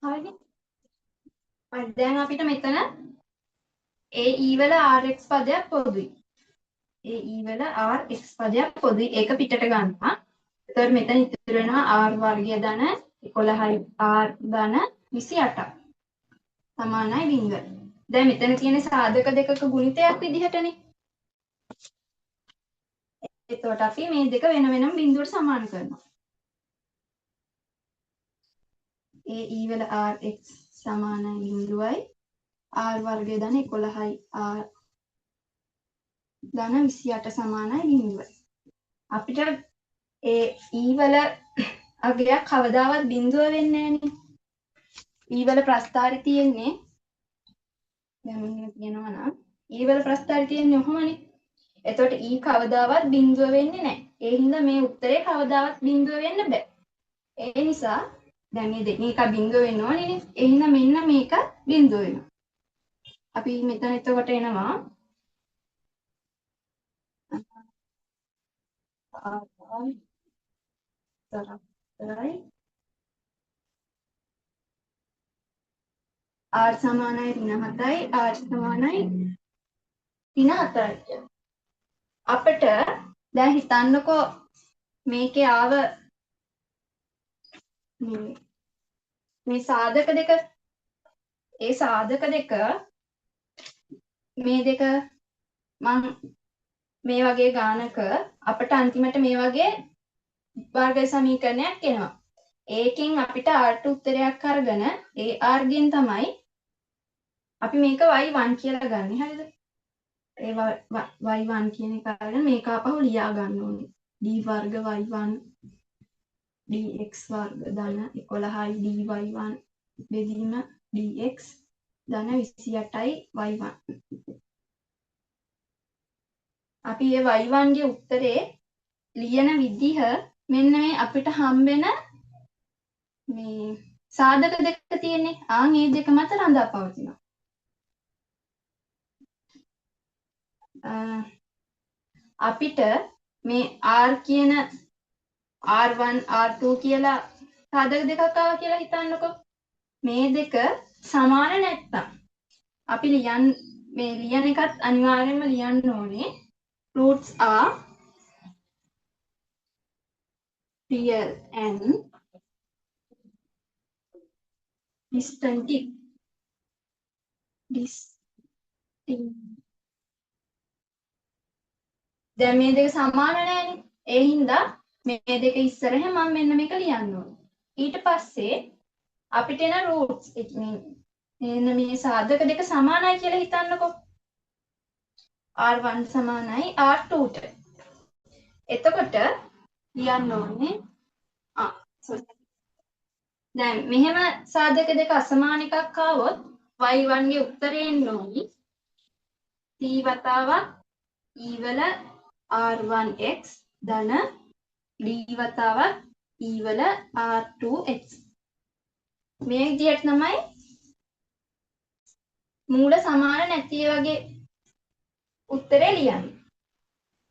හරිනේ. හරි දැන් අපිට මෙතන AE වල RX පදයක් පොදුයි. AE වල RX පදයක් පොදුයි. ඒක පිටට ගන්නවා. එතකොට මෙතන ඉතුරු වෙනවා R වර්ගය ධන 11යි R ධන 28ක්. සමානයි 0. දැන් මෙතන තියෙන සාධක දෙකක ගුණිතයක් විදිහටනේ. එතකොට අපි මේ දෙක වෙන වෙනම බිඳුවට සමාන කරනවා. AE වල RX සමානයි 0යි R වර්ගය ධන 11යි R ධන 28 සමානයි 0යි. අපිට ඒ E වල අගයක් කවදාවත් බිඳුව වෙන්නේ නැහනේ. E වල ප්‍රස්ථාරය තියෙන්නේ දැන් මෙන්න කියනවා නම් E වල ප්‍රස්ථාරය තියෙන්නේ ඔහොමනේ. එතකොට E කවදාවත් බිඳුව වෙන්නේ නැහැ. ඒ හින්දා මේ උත්තරේ කවදාවත් බිඳුව වෙන්න බෑ. ඒ නිසා දැන් මේ දෙකෙන් එක බිඳුව වෙන්න ඕනේනේ. ඒ හින්දා මෙන්න මේක බිඳුව වෙනවා. අපි මෙතන එතකොට එනවා R සමානයි ඍණ 7යි R සමානයි ඍණ 4යි. අපිට දැන් හිතන්නකෝ මේකේ ආව මේ සාධක දෙක ඒ සාධක දෙක මේ දෙක මම මේ වගේ ගානක අපිට අන්තිමට මේ වගේ වර්ග සමීකරණයක් එනවා. ඒකෙන් අපිට R උත්තරයක් අරගෙන ඒ R ගෙන් තමයි අපි මේක y1 කියලා ගන්න. හරිද? ඒ y1 කියන එක අරගෙන මේක අපහු ලියා ගන්න ඕනේ. d වර්ග y1 dx වර්ග ධන 11යි dy1 බෙදීම dx ධන 28යි y1. අපි මේ y1 ගේ උත්තරේ ලියන විදිහ මෙන්න මේ අපිට හම්බෙන මේ සාධක දෙක තියෙන්නේ. මේ දෙක මත රඳා පවතිනවා. අපිට මේ R කියන R1 R2 කියලා සාධක දෙකක් ආවා කියලා හිතන්නකෝ. මේ දෙක සමාන නැත්තම් අපි මේ ලියන එකත් අනිවාර්යයෙන්ම ලියන්න ඕනේ roots are real and distinct. දැන් මේ දෙක සමාන නැහැනේ. ඒ හින්දා මේ දෙක ඉස්සරහ මම මෙන්න මේක ලියන්න ඕනේ. ඊට පස්සේ අපිට එන roots මෙන්න මේ සාධක දෙක සමානයි කියලා හිතන්නකෝ. R1 සමානයි R2ට. එතකොට ලියන්න ඕනේ දැන් මෙහෙම සාධක දෙක අසමාන එකක් ආවොත් y1 ගේ උත්තරේ එන්න ඕනි c වතාවක් e වල r1x ධන d වතාවක් e වල r2x. මේ විදිහට තමයි මූල සමාන නැති වගේ උත්තරේ ලියන්නේ.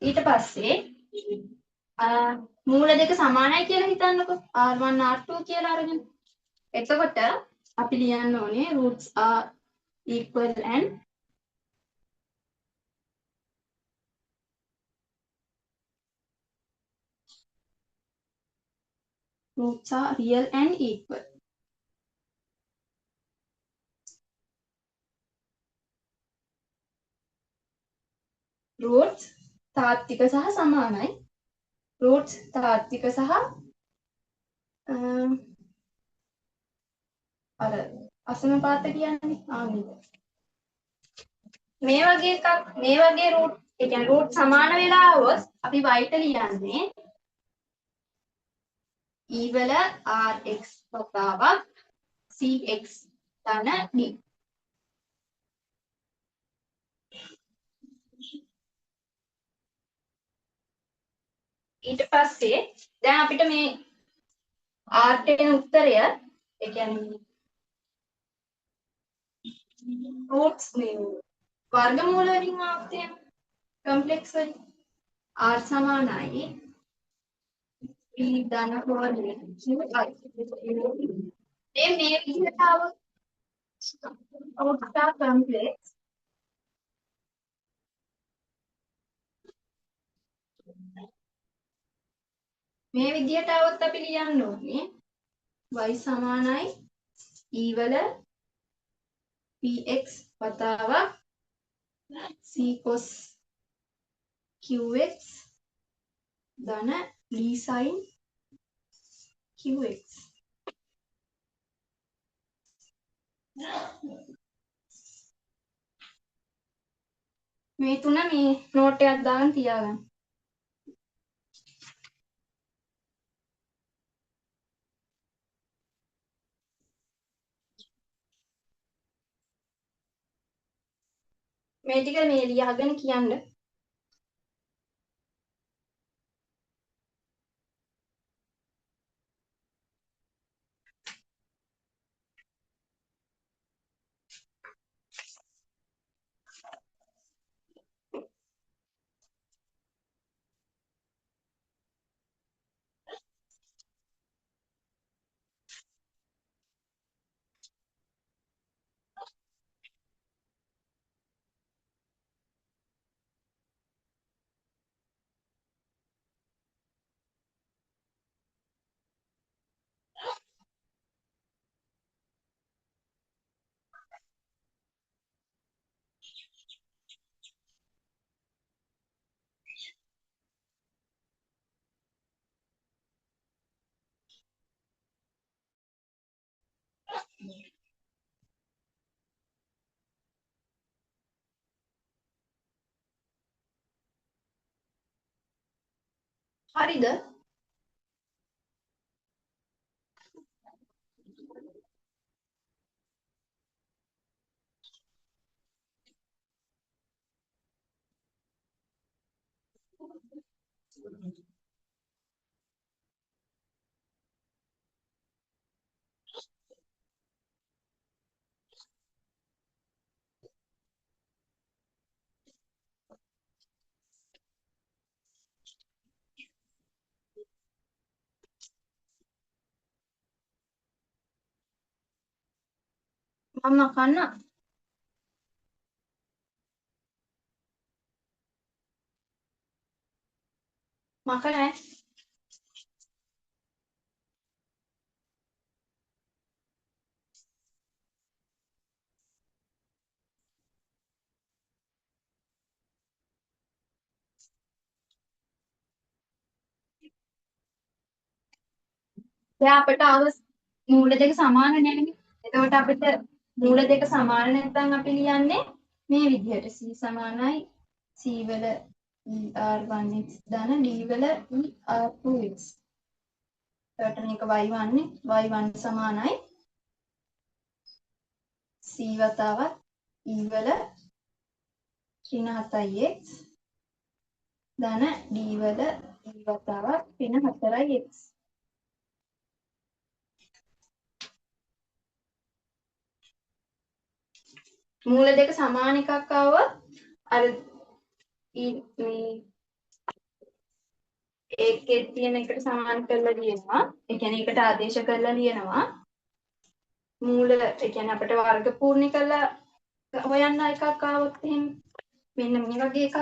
ඊට පස්සේ මූල දෙක සමානයි කියලා හිතන්නකෝ r1 r2 කියලා අරගෙන. එතකොට අපි ලියන්න ඕනේ roots are equal and roots are real and equal. roots තාත්වික සහ සමානයි. roots තාත්වික සහ අර අසමපාත කියන්නේ මේ වගේ එකක් මේ වගේ root ඒ කියන්නේ root සමාන වෙලා આવොත් අපි y ට ලියන්නේ e වල rx වතාවක් cx ධන d. ඊට පස්සේ දැන් අපිට මේ r ට එන උත්තරය ඒ කියන්නේ roots මේ වර්ගමූල වලින් ආවත් එහෙම කම්ප්ලෙක්ස් වලින් r සමානයි p ධන වර්ගය මේ විදිහට આવොත් ඔක්ටා කම්ප්ලෙක්ස් මේ විදිහට આવොත් අපි ලියන්න ඕනේ y සමානයි e වල px වතාවක් c cos qx ධන d sin qx මේ තුන මේ නෝට් එකක් දාගෙන තියාගන්න. මේ ටික මේ ලියාගෙන කියන්න. හරිද? මම කන්න මක නැහැ. දැන් අපිට මූල දෙක සමාන නැන්නේ. එතකොට අපිට මූල දෙක සමාන නැත්නම් අපි ලියන්නේ මේ විදිහට c සමානයි c වල er1x ධන d වල er2x. එතකොට මේක y1 නේ y1 සමානයි c වතාවක් e වල ඍණ 7x ධන d වල e වතාවක් ඍණ 4x. මූල දෙක සමාන එකක් ආවොත් අර මේ ඒකේ තියෙන එකට සමාන කරලා ලියනවා. ඒ කියන්නේ ඒකට ආදේශ කරලා ලියනවා. මූල ඒ කියන්නේ අපිට වර්ග පූර්ණ කරලා හොයන්න එකක් ආවොත් එහෙම මෙන්න මේ වගේ එකක්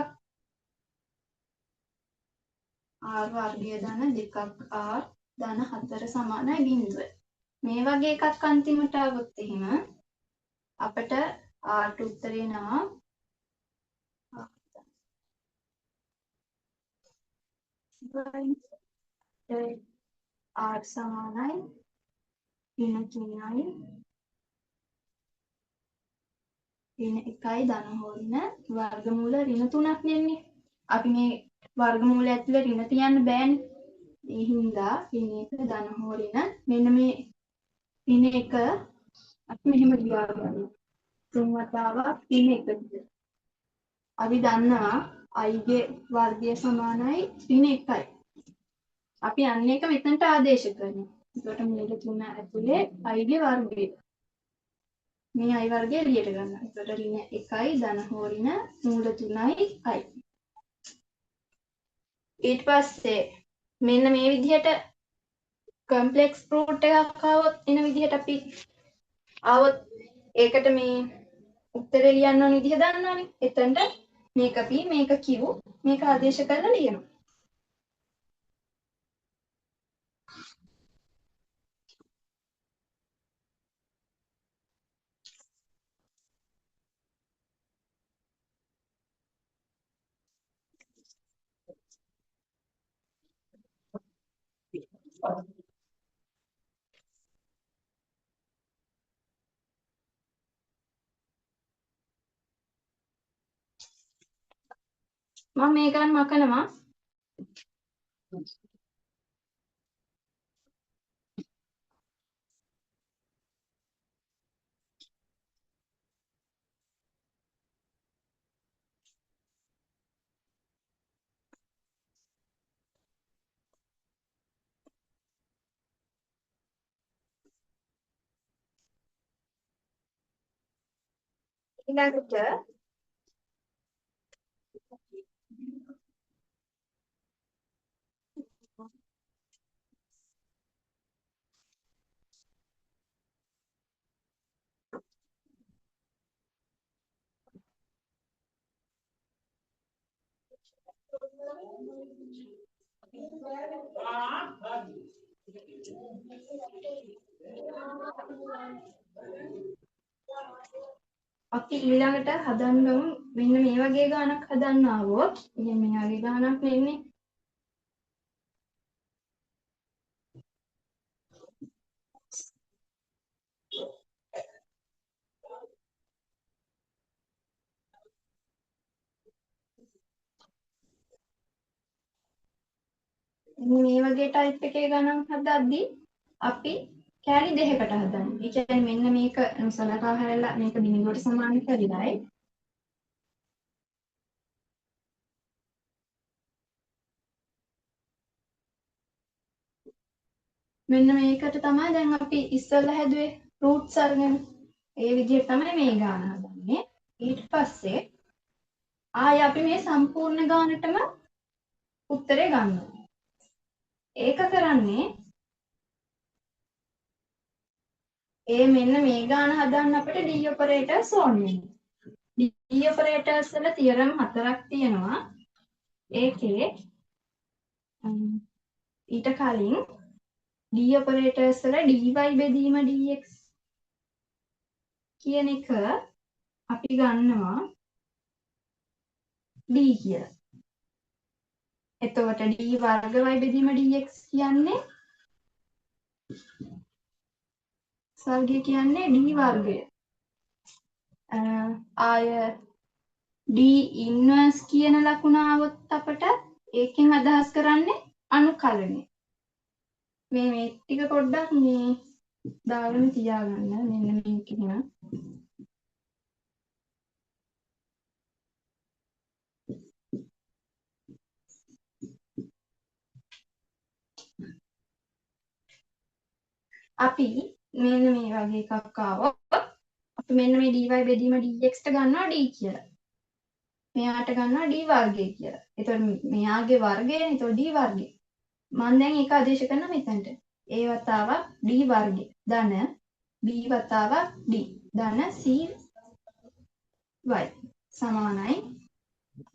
r වර්ගය ධන 2r ධන 4 සමානයි 0. මේ වගේ එකක් අන්තිමට આવොත් එහෙම අපිට r ට උත්තරේ එනවා r සමානයි ඍණ 3යි ඍණ 1යි ධන හෝරණ වර්ගමූල ඍණ 3ක් නෙන්නේ. අපි මේ වර්ගමූල ඇතුලේ ඍණ තියන්න බෑනේ. ඒ හින්දා ඍණ 1 ධන හෝරණ මෙන්න මේ ඍණ 1 අපි මෙහෙම ලියාගන්නවා. තුන් වතාවක් ඍණ 1. අපි දන්නවා i ගේ වර්ගය සමානයි ඍණ 1යි. අපි අන්න එක මෙතනට ආදේශ කරනවා. ඒකට මූල 3 ඇතුලේ i ගේ වර්ගය. මේ i වර්ගය එළියට ගන්නවා. ඒකට ඍණ 1යි ධන හෝරණ මූල 3යි i. ඊට පස්සේ මෙන්න මේ විදිහට කම්ප්ලෙක්ස් රූට් එකක් ආවොත් එන විදිහට අපි ආවොත් ඒකට මේ උත්තරේ ලියන්න ඕන විදිහ දන්නවනේ. එතනට මේක p මේක q මේක ආදේශ කරලා ලියනවා. මම මේක නම් මකනවා. ඊළඟට අපි ඊළඟට හදන්න මෙන්න මේ වගේ ගානක් හදන්න ආවොත් ඉතින් මේ වගේ ගානක් නෙන්නේ. මේ වගේ ටයිප් එකේ ගණන් හදද්දී අපි කෑලි දෙකකට හදන්නේ. ඒ කියන්නේ මෙන්න මේක සලකා හැරලා මේක බිඳුවට සමාන කරලායි මෙන්න මේකට තමයි දැන් අපි ඉස්සෙල්ලා හැදුවේ රූට්ස් අරගෙන. ඒ විදිහට තමයි මේ ගාන හදන්නේ. ඊට පස්සේ ආයෙ අපි මේ සම්පූර්ණ ගානටම උත්තරේ ගන්නවා. ඒක කරන්නේ මෙන්න මේ ගාන හදන්න අපිට d ඔපරේටර්ස් ඕනේ. d ඔපරේටර්ස් වල තියරම් 4ක් තියෙනවා. ඒකේ ඊට කලින් d ඔපරේටර්ස් වල dy බෙදීම dx කියන එක අපි ගන්නවා d කියලා. එතකොට d වර්ග y බෙදීම dx කියන්නේ සර්ගය කියන්නේ d වර්ගය. ආය d ඉන්වර්ස් කියන ලකුණ આવොත් අපට ඒකෙන් අදහස් කරන්නේ අනුකලනය. මේ ටික පොඩ්ඩක් මේ දාගෙන තියාගන්න. මෙන්න මේක කියන අපි මෙන්න මේ වගේ එකක් ආවොත් අපි මෙන්න මේ dy බෙදීම dx ට ගන්නවා d කියලා. මෙයාට ගන්නවා d වර්ගය කියලා. එතකොට මෙයාගේ වර්ගයනේ. එතකොට d වර්ගය. මම දැන් ඒක ආදේශ කරනවා මෙතනට. a වතාවක් d වර්ගය ධන b වතාවක් d ධන c y සමානයි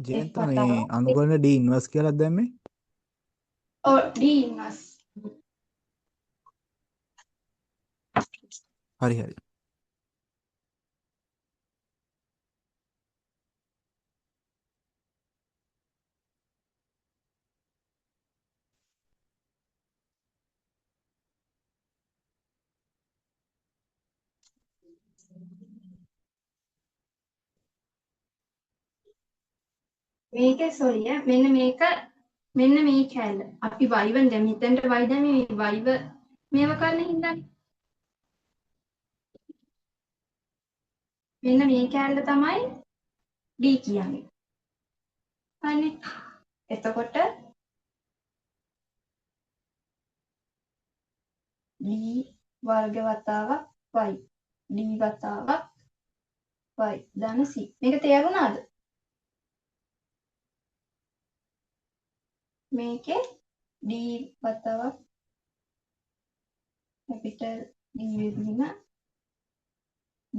ජයන්ත මේ අනුගමන D ඉන්වර්ස් කියලා දැම්මේ? ඔව් d ඉන්වර්ස්. හරි හරි. මේකේ සොරිය මෙන්න මේක මෙන්න මේ කැල අපි y1 දැන් මෙතනට y දැන් මේ y මේව කරන හින්දානේ මෙන්න මේ කැලේ තමයි d කියන්නේ. හරිනේ. එතකොට d වර්ග වතාවක් y d වතාවක් y ධන c මේක තේරුණාද? මේකේ d වතාවක් capital D බෙදීම D.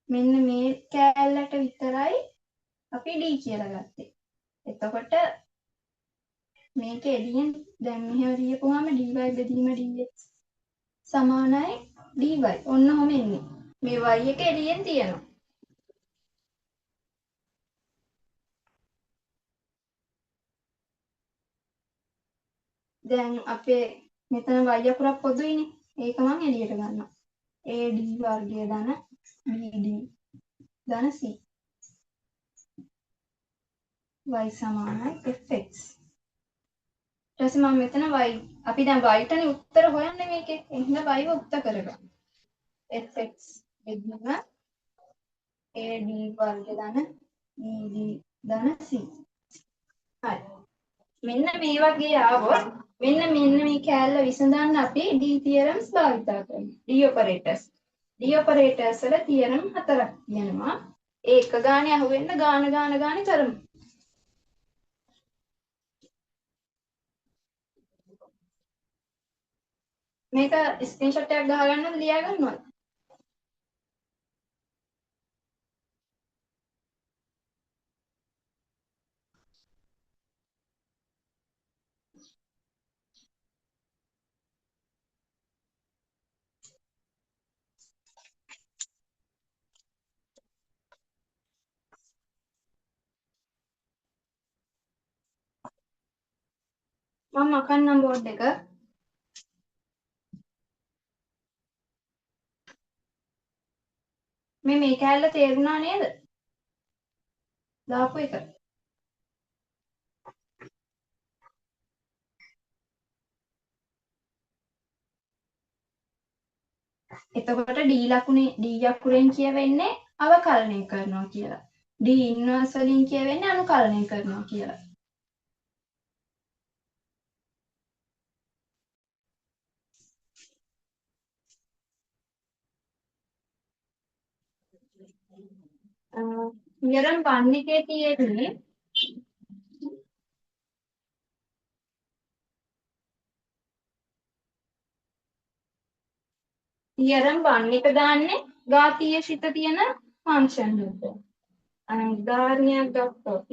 මෙන්න මේ කෑල්ලට විතරයි අපි D කියලා ගත්තේ. එතකොට මේක එළියෙන් දැන් මෙහෙම ලියපුවාම dy බෙදීම dx සමානයි dy. ඔන්න ඔහොම එන්නේ. මේ y එක එළියෙන් තියෙනවා. දැන් අපේ මෙතන y අකුරක් පොදුයිනේ. ඒක මම එළියට ගන්නවා. AD වර්ගය ධන BD ධන C. y සමානයි fx. ඊට පස්සේ මම මෙතන y අපි දැන් y ටනේ උත්තර හොයන්නේ මේකේ. එහෙනම් y ව උත්තර කරගන්න. fx බෙදීම AD වර්ග ධන BD ධන C. හරි. මෙන්න මේ වගේ ආවොත් මෙන්න මේ කෑල්ල විසඳන්න අපි D theorems භාවිතා කරනවා. D operators. D operators වල theorem 4ක් තියෙනවා. ඒ එක ගානේ අහුවෙන්න ගාන කරමු. මේක ස්ක්‍රීන්ෂොට් එකක් ගහගන්නත් ලියා ගන්නවද? මම අකන්නම් බෝඩ් එක. මේ කෑල්ල තේරුණා නේද? දාපු එක. එතකොට D ලකුණේ D අකුරෙන් කියවෙන්නේ අවකලනය කරනවා කියලා. D ඉන්වර්ස් වලින් කියවෙන්නේ අනුකලනය කරනවා කියලා. theorem 1 එකේ තියෙන්නේ theorem 1 එක දාන්නේ ඝාතීය ශිත තියෙන ෆන්ක්ෂන් වලට. උදාහරණයක් ගත්තොත්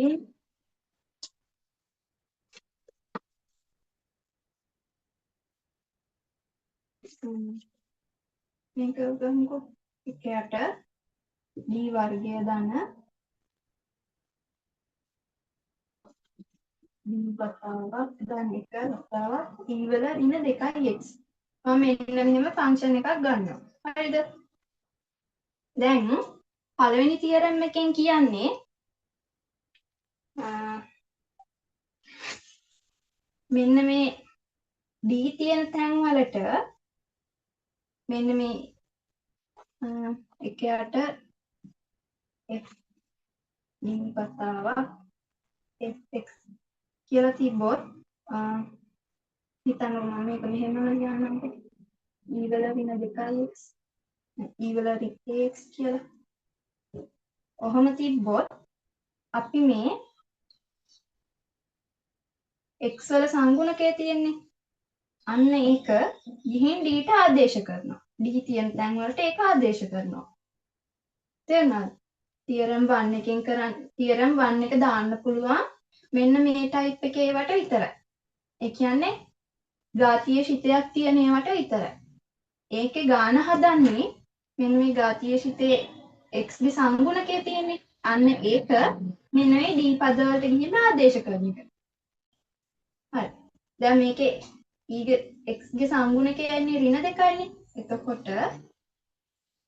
මේක ගමුකෝ. එකයට D වර්ගය ධන D වතාවක් ධන 1 වතාවක් E වල ඍණ 2x. මම මෙන්න මෙහෙම ෆන්ක්ෂන් එකක් ගන්නවා. හරිද? දැන් පළවෙනි තියරම් එකෙන් කියන්නේ මෙන්න මේ D තියෙන තැන් වලට මෙන්න මේ එකයට f D වතාවක් fx කියලා තිබ්බොත් හිතන්න මම මේක මෙහෙම ලියන්නම්කෝ. E වල ඍණ 2x E වල x කියලා. ඔහොම තිබ්බොත් අපි මේ x වල සංගුණකය තියෙන්නේ. අන්න ඒක ගිහින් d ට ආදේශ කරනවා. d තියෙන තැන් වලට ඒක ආදේශ කරනවා. තේරුණාද? theorem 1 එකෙන් කරන්නේ theorem 1 එක දාන්න පුළුවන් මෙන්න මේ type එකේ ඒවට විතරයි. ඒ කියන්නේ ඝාතීය ශිතයක් තියෙන ඒවට විතරයි. ඒකේ ගාන හදන්නේ මෙන්න මේ ඝාතීය ශිතේ x ගේ සංගුණකය තියෙන්නේ. අන්න ඒක මෙන්න මේ d පද වලට ගිහින් ආදේශ කරන එක. හරි. දැන් මේකේ x ගේ සංගුණකය යන්නේ ඍණ 2යිනේ. එතකොට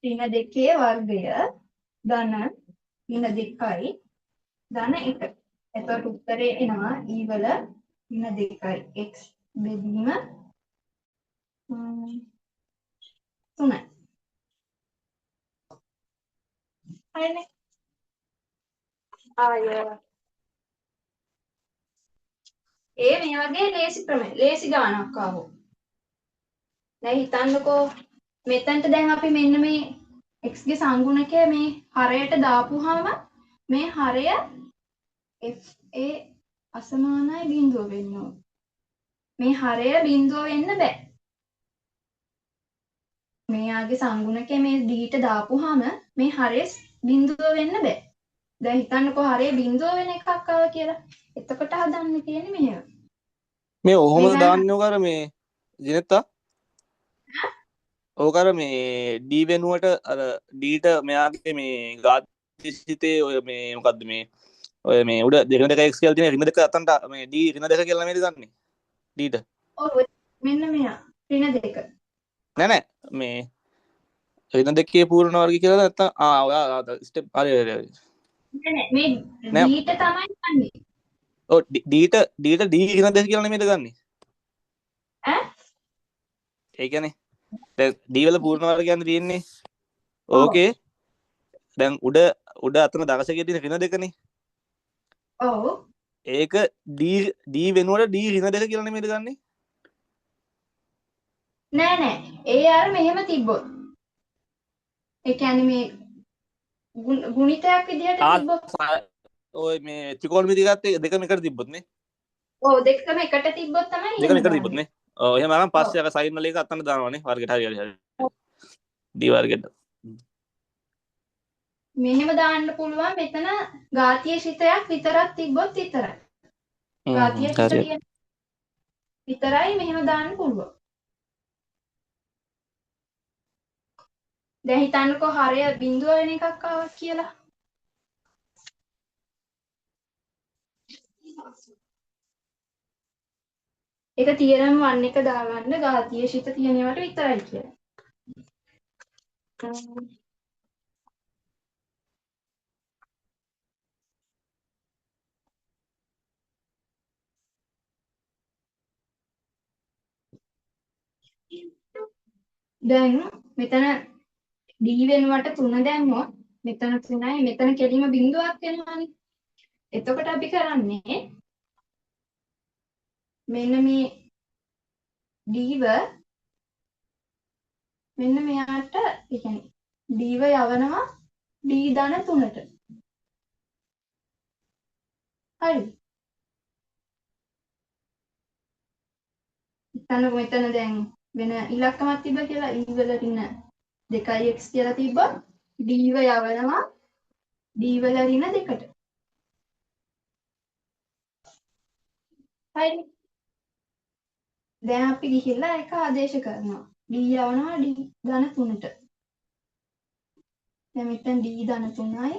ඍණ 2 වර්ගය ධන ඍණ 2යි ධන 1. එතකොට උත්තරේ එනවා e වල ඍණ 2යි x බෙදීම 3යි. හරිනේ. ආය මේ වගේ ලේසි ගානක් ආවෝ. දැන් හිතන්නකෝ මෙතනට දැන් අපි මෙන්න මේ x ගේ සංගුණකය මේ හරයට දාපුවාම මේ හරය fa අසමානයි බිඳුව වෙන්න ඕන. මේ හරය බිඳුව වෙන්න බෑ. මෙයාගේ සංගුණකේ මේ ඩීට දාපුවාම මේ හරය බිඳුව වෙන්න බෑ. දැන් හිතන්නකෝ හරය බිඳුව වෙන එකක් ආවා කියලා. එතකොට හදන්න තියෙන්නේ මෙහෙම. මේ ඔහොම මේ දැන් දාන්නේ ඔක අර මේ ජිනෙත්තා ඕක අර මේ ඩී වෙනුවට අර ඩීට මෙයාගේ මේ ගාතිසිතේ ඔය මේ මොකද්ද මේ ඔය මේ උඩ දෙක දෙක x කියලා තියෙන ඍණ දෙක අතන්ට මේ ඩී ඍණ දෙක කියලා නේද දන්නේ ඩීට ඔව් මෙන්න මෙයා ඍණ දෙක. නෑ මේ ඍණ දෙකේ පූර්ණ වර්ගය කියලා නැත්තම් ඔයා ස්ටෙප් හරි නෑ මේ ඩීට තමයි ගන්නෙ. ඔව් ඩීට ඩී ඍණ දෙක කියලා නෙමෙයිද ගන්නෙ ඈ ඒ කියන්නේ දැන් ඩී වල පූර්ණ වර්ගයන් තියෙන්නේ ඕකේ දැන් උඩ අතන දවසකේ තියෙන ඍණ දෙකනේ ඔව් ඒක ඩී වෙනුවට ඩී ඍණ දෙක කියලා නෙමෙයිද ගන්නෙ නෑ ඒ අර මෙහෙම තිබ්බොත් ඒ කියන්නේ මේ ගුණිතයක් විදිහට තිබ්බොත් ඔය මේ ත්‍රිකෝණමිති ගත්තේ දෙකම එකට තිබ්බොත් නේ ඔව් දෙකම එකට තිබ්බොත් තමයි දෙකම එකට තිබ්බොත් නේ ඔව් එහෙම නම් පස්සේ අර සයින් වල එක අතන දානවානේ වර්ගයට හරි ඩී වර්ගයට මෙහෙම දාන්න පුළුවන් මෙතන ගාතිය ශිතයක් විතරක් තිබ්බොත් විතරයි. ගාතිය ශිත කියන විතරයි මෙහෙම දාන්න පුළුවන්. දැන් හිතන්නකෝ හරය බිඳුව වෙන එකක් ආවා කියලා. ඒක තියරම් 1 එක දාගන්න ගාතිය ශිත තියෙනවට විතරයි කියලා. දැන් මෙතන D වෙනුවට 3 දැම්මොත් මෙතන 3යි මෙතන කෙලිම බිඳුවක් වෙනවානේ. එතකොට අපි කරන්නේ මෙන්න මේ D ව මෙන්න මෙයාට ඒ කියන්නේ D ව යවනවා D ධන 3ට. හරි. මෙතන දැන් වෙන ඉලක්කමක් තිබ්බ කියලා e වල ඍණ 2x කියලා තිබ්බොත් d ව යවනවා d වල ඍණ 2ට. හරි. දැන් අපි ගිහිල්ලා ඒක ආදේශ කරනවා. d යවනවා d ධන 3ට. දැන් මෙතන d ධන 3යි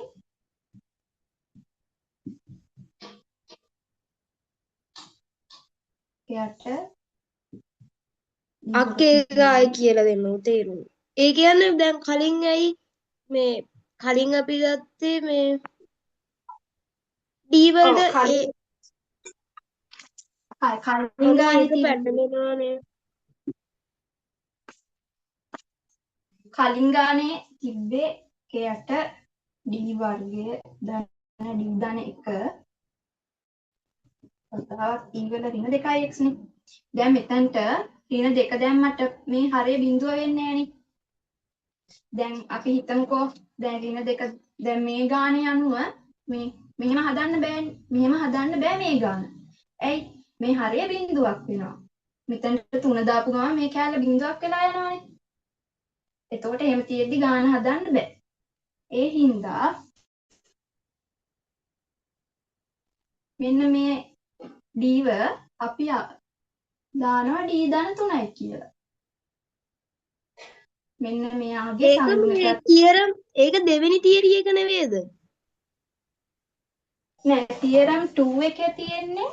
එයාට අක්කේ ගායි කියලා දෙන්න තේරුණා. ඒ කියන්නේ දැන් කලින් ඇයි මේ කලින් අපි ගත්තේ මේ D වලට ඒ කලින් ගානේ පැටලෙනවානේ. කලින් ගානේ තිබ්බේ එයට d වර්ගය ධන d ධන 1 අතවත් e වල ඍණ 2x නේ. දැන් මෙතනට ඍණ 2 දැම්මට මේ හරය බිඳුව වෙන්නේ නෑනේ. දැන් අපි හිතමුකෝ දැන් ඍණ 2 දැන් මේ ගානේ අනුව මේ මෙහෙම හදන්න බෑනේ. මෙහෙම හදන්න බෑ මේ ගාන. ඇයි? මේ හරය බිඳුවක් වෙනවා. මෙතනට 3 දාපු ගමන් මේ කැලේ බිඳුවක් වෙලා යනවානේ. එතකොට එහෙම තියෙද්දි ගාන හදන්න බෑ. ඒ හින්දා මෙන්න මේ d ව අපි දානවා d ධන 3යි කියලා. මෙන්න මෙයාගේ ඒක මේ තියරම් ඒක දෙවෙනි තියරි එක නෙවෙයිද? නෑ තියරම් 2 එකේ තියෙන්නේ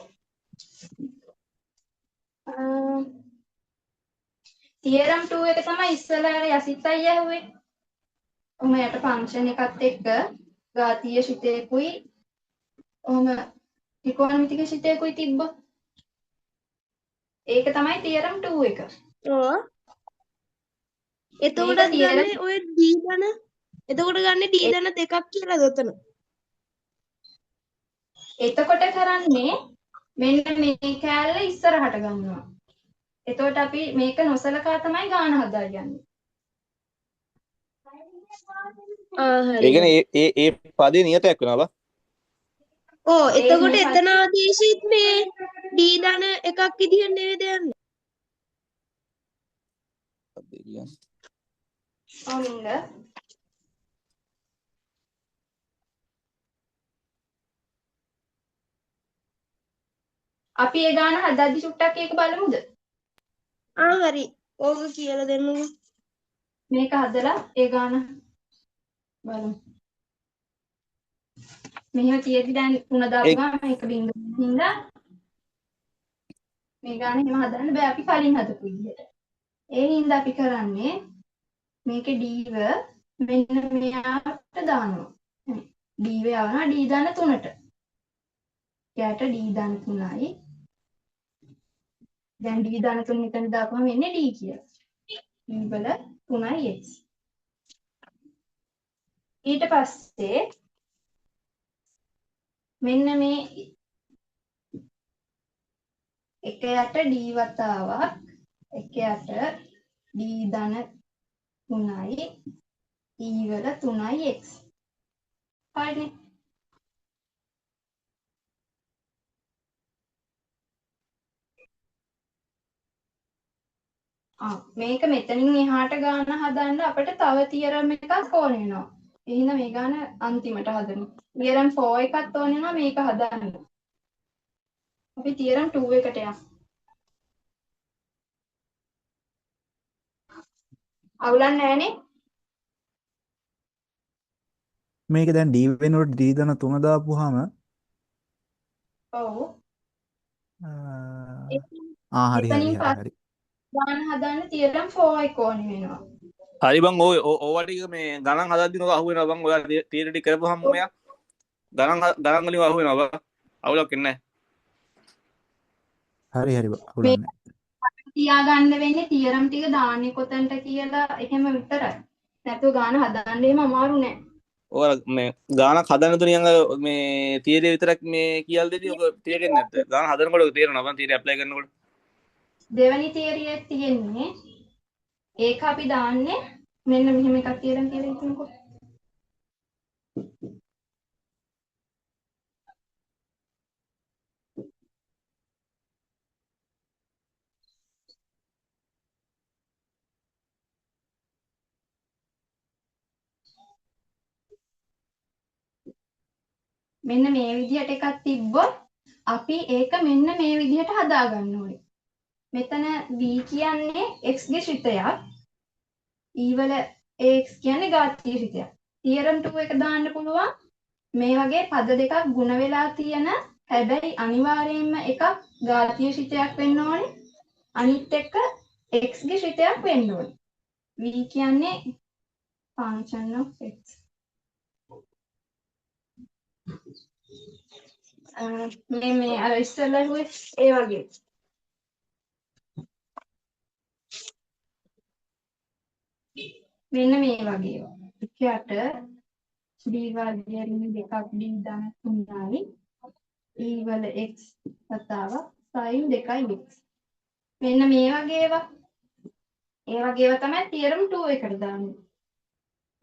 තියරම් 2 එක තමයි ඉස්සෙල්ලා යසිත් අයියා ඇහුවේ. ඔහම යට ෆන්ක්ෂන් එකත් එක්ක ගාතීය ශිතයකුයි ඔහම ත්‍රිකෝණමිතික ශිතයකුයි තිබ්බා. ඒක තමයි තියරම් 2 එක. ඔව්. එතකොට ගන්නේ ඔය D ධන එතකොට ගන්නේ D ධන 2ක් කියලා දොතන. එතකොට කරන්නේ මෙන්න මේ කෑල්ල ඉස්සරහට ගන්නවා. එතකොට අපි මේක නොසලකා තමයි ගාන හදාගන්නේ. ඒ කියන්නේ ඒ පදේ නියතයක් වෙනවා බා. ඔව් එතකොට එතන ආදේශීත් මේ D ධන එකක් විදිහට නේද යන්නේ? ඔන්න අපි ඒ ගාන හදද්දි චුට්ටක් ඒක බලමුද? හරි. ඕක කියලා දෙන්නකෝ. මේක හදලා ඒ ගාන බලමු. මෙහෙම තියෙද්දි දැන් 3 දාපු ඒ ගාන මේක බින්දුව හින්දා මේ ගාන එහෙම හදන්න බෑ අපි කලින් හදපු විදිහට. ඒ හින්දා අපි කරන්නේ මේකේ ඩීව මෙන්න මෙයාට දානවා. ඩීව යවනවා ඩී දාන 3ට. එයාට ඩී දාන 3යි. දැන් ඩී දාන 3 මෙතන දාපුවම එන්නේ ඩී කියලා. ඩී වල 3යි x. ඊට පස්සේ මෙන්න මේ එකයට ඩී වතාවක් එකයට ඩී දාන 3යි ඊ වල 3යි x. හරිනේ. මේක මෙතනින් එහාට ගාන හදන්න අපිට තව තියරම් එකක් ඕන වෙනවා. ඒ හින්දා මේ ගාන අන්තිමට හදමු. තියරම් 4 එකක් ඕන වෙනවා මේක හදන්න. අපි තියරම් 2 එකට යමු. අවුලක් නැහැනේ. මේක දැන් D වෙනුවට D දන 3 දාපුවාම ඔව්. හරි හරි එතනින් හරි හරි. ගාන හදන්න තියරම් 4 එක ඕන වෙනවා. හරි බං ඔය ඕවා ටික මේ ගණන් හදද්දි නෝ අහුවෙනවා බං ඔයා තියරි ටික කරපුවාම මෙයා ගණන් වලින් අහුවෙනවා බං අවුලක් එන්නේ හරි හරි අවුලක් මේ නැහැ. තියාගන්න වෙන්නේ තියරම් ටික දාන්නේ කොතනට කියලා එහෙම විතරයි. නැතුව ගාන හදන්න එහෙම අමාරු නෑ. ඔය මේ ගානක් හදන්න තුනියන් මේ තියරි විතරක් මේ කියලා දෙදී ඔක තේරෙන්නේ නැද්ද ගාන හදනකොට ඔක තේරෙනවා බං තියරි ඇප්ලයි කරනකොට දෙවැනි තියරියේ තියෙන්නේ ඒක අපි දාන්නේ මෙන්න මෙහෙම එකක් තියරම් කියලා හිතමුකෝ. මෙන්න මේ විදිහට එකක් තිබ්බොත් අපි ඒක මෙන්න මේ විදිහට හදා ගන්න ඕනේ. මෙතන v කියන්නේ x ගේ ශ්‍රිතයක්. e වල ax කියන්නේ ඝාතීය ශ්‍රිතයක්. තියරම් 2 එක දාන්න පුළුවන් මේ වගේ පද දෙකක් ಗುಣ වෙලා තියෙන හැබැයි අනිවාර්යයෙන්ම එකක් ඝාතීය ශ්‍රිතයක් වෙන්න ඕනේ. අනිත් එක x ගේ ශ්‍රිතයක් වෙන්න ඕනේ. v කියන්නේ function of x. මේ අර ඉස්සෙල්ලා හුවේ ඒ වගේ. මෙන්න මේ වගේ ඒවා. එකයට d වර්ගයෙන් දෙකක් d දාන 3යි. e වල x වතාවක් sin 2යි x. මෙන්න මේ වගේ ඒවා. ඒ වගේ ඒවා තමයි තියරම් 2 එකට දාන්නේ.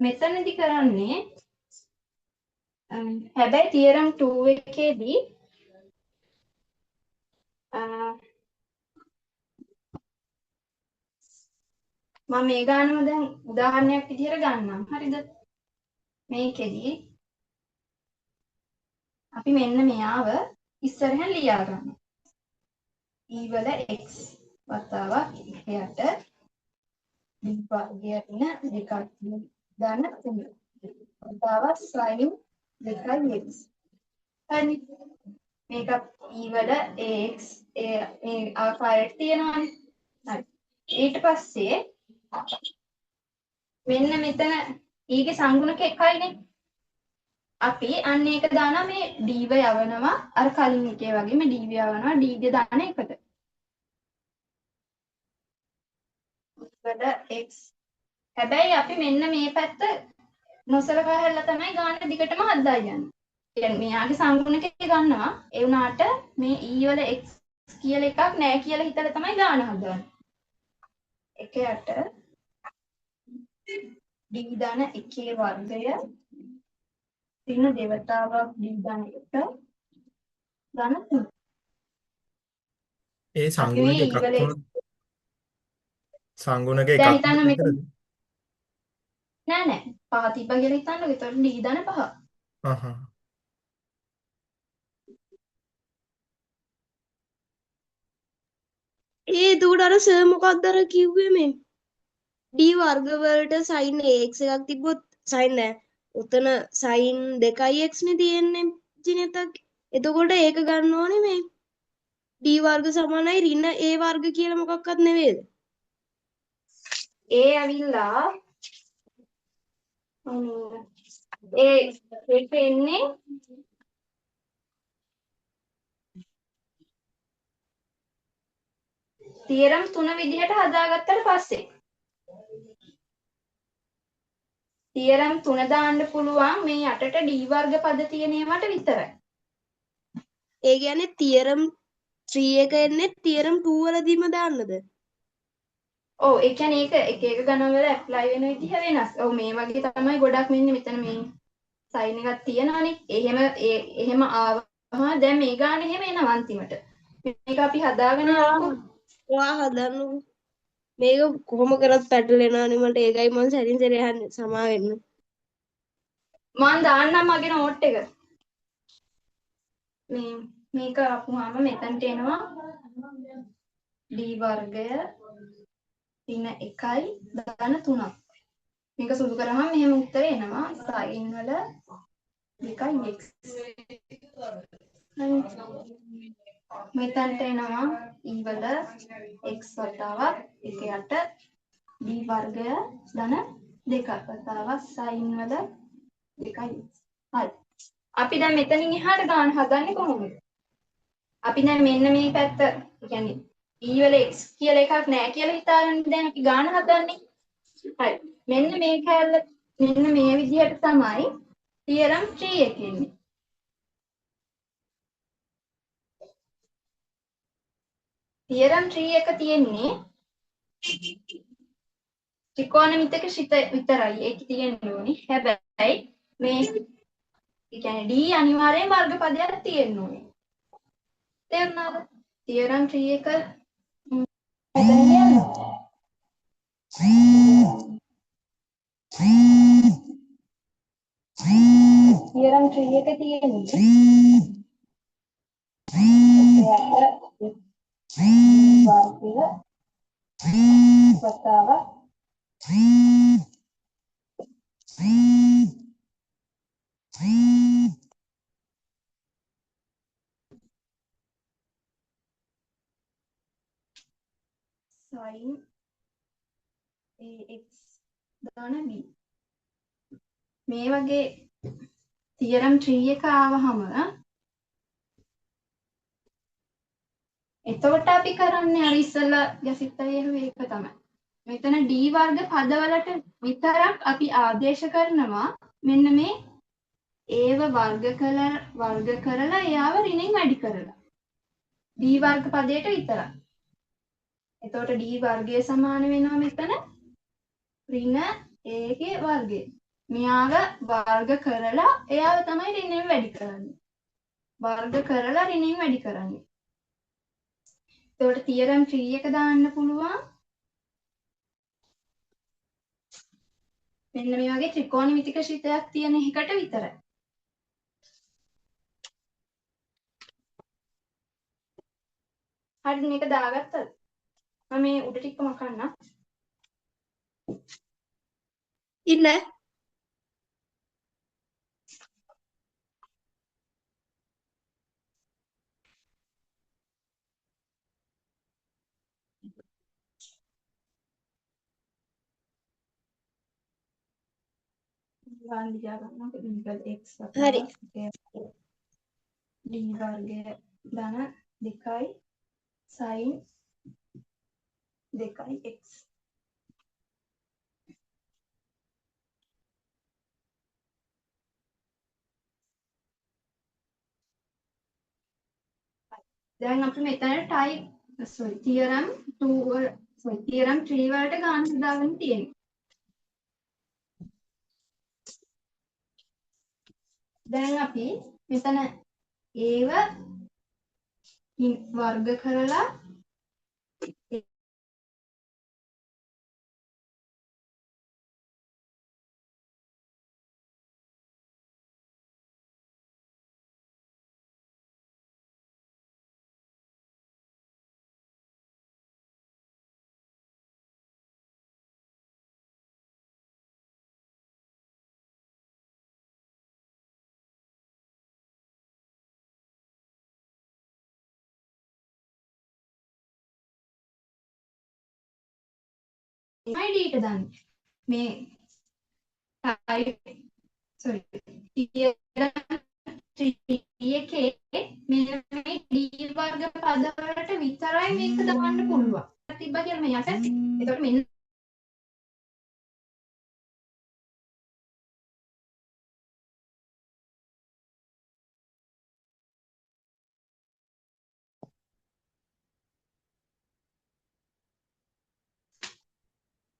මෙතනදි කරන්නේ හැබැයි තියරම් 2 එකේදී මම මේ ගානම දැන් උදාහරණයක් විදිහට ගන්නම්. හරිද? මේකෙදී අපි මෙන්න මෙයාව ඉස්සරහෙන් ලියා ගන්නවා. e වල x වතාවක් එකට d වර්ගයෙන් දෙකක් දාන 3. වතාවක් sin 2x. හරි. මේක e වල ax ඒ ආකාරයට තියෙනවානේ. හරි. ඊට පස්සේ මෙන්න මෙතන e ගේ සංගුණක එකයිනේ. අපි අන්න ඒක දානවා මේ d යවනවා අර කලින් එකේ වගේම d යවනවා d ගේ දාන එකට. වල x හැබැයි අපි මෙන්න මේ පැත්ත නොසලකා හැරලා තමයි ගාන දිගටම හදා යන්නේ. කියන්නේ මෙයාගේ සංගුණක ගන්නවා ඒ වුණාට මේ e වල x කියලා එකක් නැහැ කියලා හිතලා තමයි ගාන හදන්නේ. එකයට d දාන එකේ වර්ගය තින දෙවතාවක් d දාන එක දාන 3. ඒ අපි මේ සංගුණක e එකක් වල වුණොත් සංගුණක එකක් දැන් හිතන්න වුණොත් මෙතන විතරද? නෑ නෑ. පහ තිබ්බා කියලා හිතන්නකෝ. එතකොට D ධන 5. හහ. එතකොට අර සර් මොකක්ද අර කිව්වේ මේ d වර්ග වලට sin ax එකක් තිබ්බොත් sin නෑ. උතන sin 2x නේ තියෙන්නේ ජිනෙතක්. එතකොට ඒක ගන්න ඕනේ මේ d වර්ග සමානයි ඍණ a වර්ග කියලා මොකක්වත් නෙවෙයිද? ඒ ඇවිල්ලා ඒක එන්නේ තියරම් 3 විදිහට හදාගත්තට පස්සේ තියරම් 3 දාන්න පුළුවන් මේ යටට d වර්ග පද තියෙන ඒවාට විතරයි. ඒ කියන්නේ තියරම් 3 එක එන්නේ තියරම් 2 වලදීම දාන්නද? ඔව් ඒ කියන්නේ ඒක එක එක ගණන් වල ඇප්ලයි වෙන විදිහ වෙනස්. ඔව් මේ වගේ තමයි ගොඩක් වෙන්නේ මෙතන මේ සයින් එකක් තියෙනවානේ. එහෙම ආවම දැන් මේ ගාන එහෙම එනවා අන්තිමට. මේක අපි හදාගෙන යමුකෝ. ඔයා හදන්නකො. මේක කොහොම කරත් පැටලෙනවානේ මට ඒකයි මම සැරින් සැරේ අහන්නේ සමා වෙන්න. මම දාන්නම් මගේ නෝට් එක. මේක අපුවාම මෙතනට එනවා d වර්ගය ඍණ 1යි ධන 3ක්. මේක සුළු කරාම මෙහෙම උත්තරේ එනවා sin වල 2x. මෙතනට එනවා e වල x වතාවක් 1 යට d වර්ගය ධන 2ක් වතාවක් sin වල 2x. හරි. අපි දැන් මෙතනින් එහාට ගාන හදන්නේ කොහොමද? අපි දැන් මෙන්න මේ පැත්ත කියන්නේ e වල x කියලා එකක් නැහැ කියලා හිතාගෙන දැන් අපි ගාන හදන්නේ. හරි. මෙන්න මේ කැලල මෙන්න මේ විදිහට තමයි තියරම් 3 එක එන්නේ. තියරම් 3 එක තියෙන්නේ ත්‍රිකෝණමිතික ශිත විතරයි. ඒක තියෙන්න ඕනේ. හැබැයි මේ ඒ කියන්නේ d අනිවාර්යෙන් වර්ගපදයක් තියෙන්න ඕනේ. තේරුණාද? තියරම් 3 එක මෙතන යනවා. තියරම් 3 එක තියෙන්නේ වර්ගය වතාවක් sin ax ධන b. මේ වගේ තියරම් 3 එක ආවහම එතකොට අපි කරන්නේ අර ඉස්සෙල්ලා ගැසිත්තේ ඒක තමයි. මෙතන d වර්ග පදවලට විතරක් අපි ආදේශ කරනවා මෙන්න මේ ඒව වර්ග කරලා එයාව ඍණෙන් වැඩි කරලා. d වර්ග පදයට විතරයි. එතකොට d වර්ගය සමාන වෙනවා මෙතන ඍණ a ගේ වර්ගය. මෙයාව වර්ග කරලා එයාව තමයි ඍණෙන් වැඩි කරන්නේ. වර්ග කරලා ඍණෙන් වැඩි කරන්නේ. එතකොට තියරම් 3 එක දාන්න පුළුවන් මෙන්න මේ වගේ ත්‍රිකෝණමිතික ශිතයක් තියෙන එකට විතරයි. හරිද මේක දාගත්තද? මම මේ උඩ ටික මකන්න. ඉන්න ගාන දිහා ගන්නවා ඉන්ටල් x හරි. d වර්ගය ධන 2යි sin 2x. දැන් අපි මෙතන තියරම් 3 වලට ගාන හදාගෙන තියෙනවා. දැන් අපි මෙතන ඒව වර්ග කරලා තමයි D ට දාන්නේ. මේ sorry tier 3 එකේ මෙන්න මේ D වර්ග පද වලට විතරයි මේක දාන්න පුළුවන්. තිබ්බා කියලා මේ යට. ඒකට මෙන්න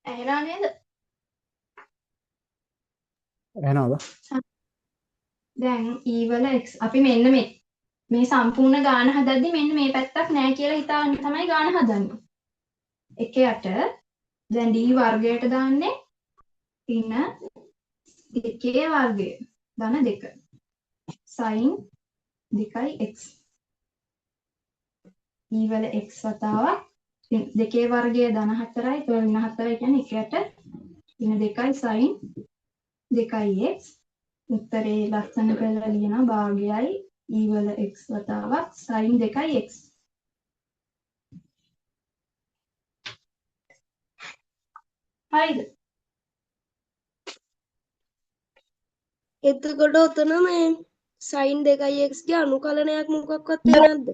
ඇහෙනා නේද? එහෙනවද? දැන් e වල x අපි මෙන්න මේ සම්පූර්ණ ගාන හදද්දි මෙන්න මේ පැත්තක් නැහැ කියලා හිතාගෙන තමයි ගාන හදන්නේ. එකයට දැන් d වර්ගයට දාන්නේ පින දෙකේ වර්ගය ධන 2 sin 2යි x e වල x වතාවක් දෙකේ වර්ගය ධන 4යි ඒතකොට ඍණ 4යි කියන්නේ එකයට පින 2යි sin 2යි x උත්තරේ ලස්සන කරලා ලියනවා භාගයයි e වල x වතාවක් sin 2යි x හරිද? එතකොට ඔතන මේ sin 2x ගේ අනුකලනයක් මොකක්වත් නැද්ද?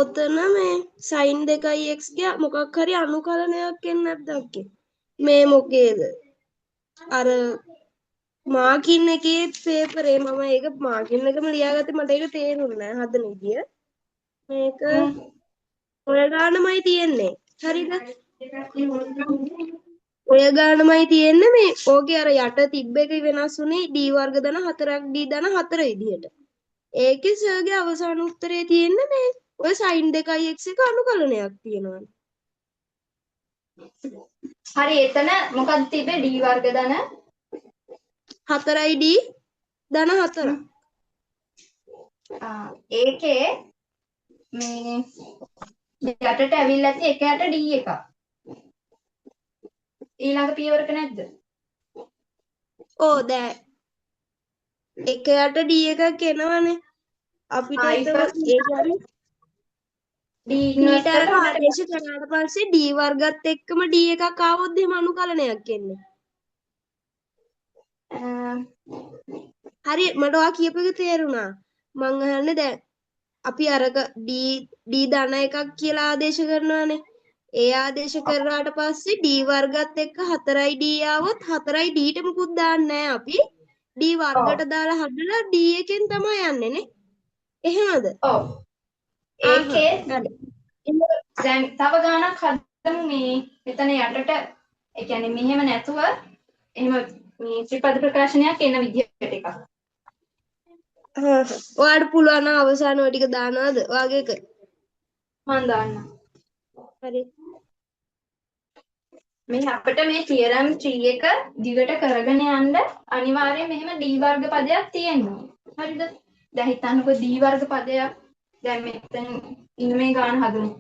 ඔතන මේ sin 2x ගේ මොකක් හරි අනුකලනයක් එන්නේ නැද්ද අක්කේ? මේ මොකේද? අර මාකින් එකේ පේපරේ මම ඒක මාකින් එකම ලියාගත්තේ මට ඒක තේරුන්නේ නැහැ හදන විදිය. මේක ඔය ගානමයි තියෙන්නේ. හරිද? ඔය ගානමයි තියෙන්නේ මේ ඕකේ අර යට තිබ්බ එක වෙනස් වුනේ d වර්ග ධන 4ක් d ධන 4 විදියට. ඒකේ සර්ගේ අවසාන උත්තරේ තියෙන්නේ මේ ඔය sin 2x එක අනුකලනයක් තියෙනවා. හරි එතන මොකක්ද තිබ්බේ d වර්ග ධන 4යි d ධන 4. ඒකේ මේ යටට ඇවිල්ලා ඇති එකයට d එකක්. ඊළඟ පියවරක නැද්ද? ඕ දැන් එකයට d එකක් එනවනේ. අපිට එතකොට ඒ කියන්නේ d ඊට අර ආදේශ කරාට පස්සේ d වර්ගත් එක්කම d එකක් ආවොත් එහෙම අනුකලනයක් එන්නේ. හරි මට ඔයා කියපු එක තේරුණා. මං අහන්නේ දැන් අපි අරක d ධන එකක් කියලා ආදේශ කරනවානේ. ඒ ආදේශ කරාට පස්සේ d වර්ගත් එක්ක 4යි d ආවොත් 4යි d ට මුකුත් දාන්නේ නැහැ අපි. d වර්ගයට දාලා හදලා d එකෙන් තමයි යන්නේ නේ. එහෙමද? ඔව්. ඒකේ දැන් තව ගානක් හදමු මේ මෙතන යටට ඒ කියන්නේ මෙහෙම නැතුව එහෙම මේ ත්‍රිපද ප්‍රකාශනයක් එන විදිහට එකක්. ඔයාලට පුළුවන් නම් අවසාන ඔය ටික දානවද? ඔයාගේ එක. මම දාන්නම්. හරි. මේ අපිට මේ තියරම් 3 එක දිගට කරගෙන යන්න අනිවාර්යයෙන් මෙහෙම d වර්ග පදයක් තියෙනවා. හරිද? දැන් හිතන්නකෝ d වර්ග පදයක් දැන් මෙතන ඉන්න මේ ගාන හදමු.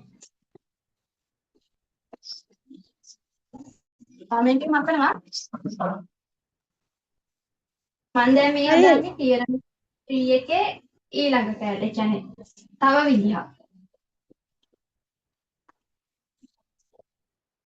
මේකෙන් අපනවා මම දැන් මේ හදන්නේ තියරම් 3 එකේ ඊළඟ කෑල්ල. ඒ කියන්නේ තව විදිහක්.